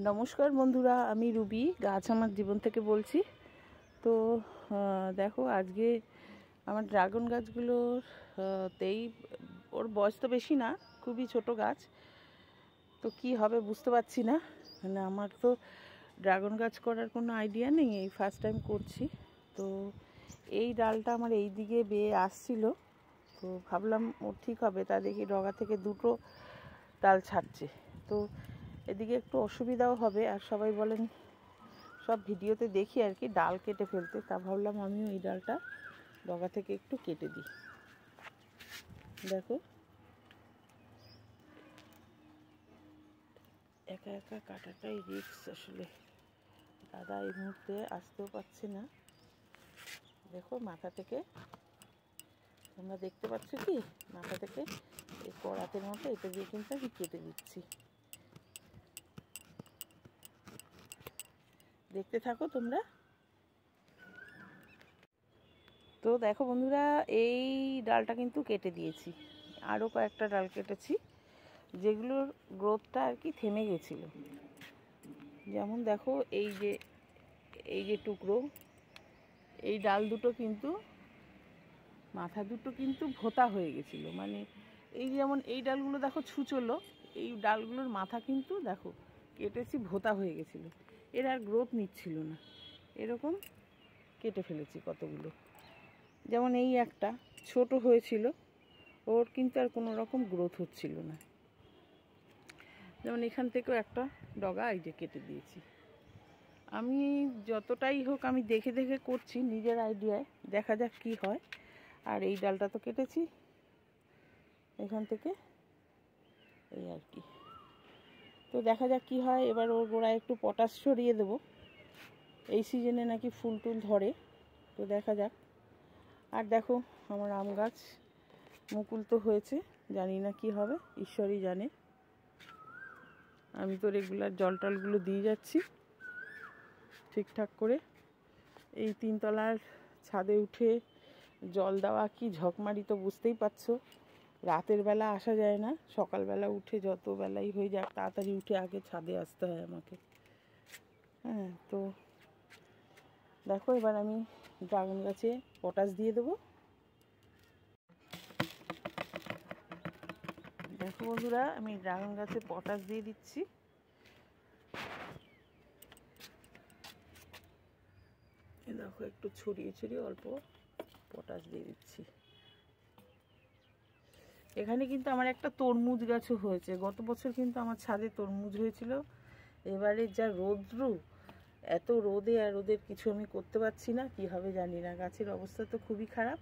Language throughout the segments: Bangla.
নমস্কার বন্ধুরা, আমি রুবি গাছ আমার জীবন থেকে বলছি। তো দেখো, আজকে আমার ড্রাগন গাছগুলোর ওর বয়স তো বেশি না, খুবই ছোট গাছ। তো কি হবে বুঝতে পারছি না, মানে আমার তো ড্রাগন গাছ করার কোনো আইডিয়া নেই, এই ফার্স্ট টাইম করছি। তো এই ডালটা আমার এই দিকে বেয়ে আসছিল, তো ভাবলাম ও ঠিক হবে, তা দেখি ডগা থেকে দুটো ডাল ছাড়ছে। তো এদিকে একটু অসুবিধাও হবে, আর সবাই বলেন, সব ভিডিওতে দেখি আর কি ডাল কেটে ফেলতে, তা ভাবলাম আমিও এই ডালটা ডগা থেকে একটু কেটে দিই। দেখো, একা একা কাটাটাই রিস্ক আসলে। দাদা এই মুহূর্তে আসতেও পারছে না। দেখো, মাথা থেকে তোমরা দেখতে পাচ্ছ কি, মাথা থেকে এই কড়াতের মতো এটা দিয়ে কিন্তু আমি কেটে দিচ্ছি। দেখতে থাকো তোমরা। তো দেখো বন্ধুরা, এই ডালটা কিন্তু কেটে দিয়েছি, আরও কয়েকটা ডাল কেটেছি যেগুলোর গ্রোথটা আর কি থেমে গেছিল। যেমন দেখো, এই যে টুকরো, এই ডাল দুটো কিন্তু মাথা দুটো কিন্তু ভোঁতা হয়ে গেছিল, মানে এই যেমন এই ডালগুলো দেখো ছুচলো, এই ডালগুলোর মাথা কিন্তু দেখো কেটেছি ভোঁতা হয়ে গেছিল, এর আর গ্রোথ নিচ্ছিল না। এরকম কেটে ফেলেছি কতগুলো। যেমন এই একটা ছোট হয়েছিল, ওর কিন্তু আর কোনো রকম গ্রোথ হচ্ছিল না। যেমন এখান থেকেও একটা ডগা এই যে কেটে দিয়েছি। আমি যতটাই হোক আমি দেখে দেখে করছি নিজের আইডিয়ায়, দেখা যাক কি হয়। আর এই ডালটা তো কেটেছি এখান থেকে, এই আর কি। তো দেখা যাক কি হয়। এবার ওর গোড়ায় একটু পটাশ ছড়িয়ে দেবো, এই সিজনে নাকি ফুল টুল ধরে, তো দেখা যাক। আর দেখো, আমার আম গাছ মুকুল তো হয়েছে, জানি না কি হবে, ঈশ্বরই জানে। আমি তো রেগুলার জল টলগুলো দিয়ে যাচ্ছি ঠিকঠাক করে। এই তিনতলার ছাদে উঠে জল দেওয়া কি ঝকমারি তো বুঝতেই পারছো। রাতের বেলা আসা যায় না, সকালবেলা উঠে যত বেলাই হয়ে যাক তাড়াতাড়ি উঠে আগে ছাদে আসতে হয় আমাকে। হ্যাঁ, তো দেখো এবার আমি ড্রাগন গাছে পটাশ দিয়ে দেবো। দেখো বন্ধুরা, আমি ড্রাগন গাছে পটাশ দিয়ে দিচ্ছি। দেখো, একটু ছড়িয়ে ছড়িয়ে অল্প পটাশ দিয়ে দিচ্ছি। এখানে কিন্তু আমার একটা তরমুজ গাছও হয়েছে, গত বছর কিন্তু আমার ছাদে তরমুজ হয়েছিল। এবারে যা রৌদ্র, এত রোদে আর ওদের কিছু আমি করতে পারছি না, কি হবে জানি না। গাছের অবস্থা তো খুবই খারাপ।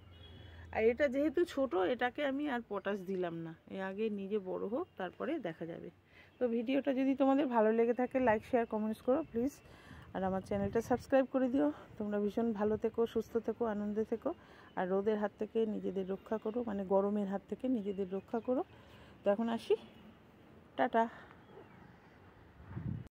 আর এটা যেহেতু ছোট, এটাকে আমি আর পটাশ দিলাম না, আগে নিজে বড় হোক তারপরে দেখা যাবে। তো ভিডিওটা যদি তোমাদের ভালো লেগে থাকে, লাইক শেয়ার কমেন্টস করো প্লিজ, আর আমার চ্যানেলটা সাবস্ক্রাইব করে দিও। তোমরা ভীষণ ভালো থেকো, সুস্থ থেকো, আনন্দে থেকো, আর রোদের হাত থেকে নিজেদের রক্ষা করো, মানে গরমের হাত থেকে নিজেদের রক্ষা করো। তো এখন আসি, টাটা।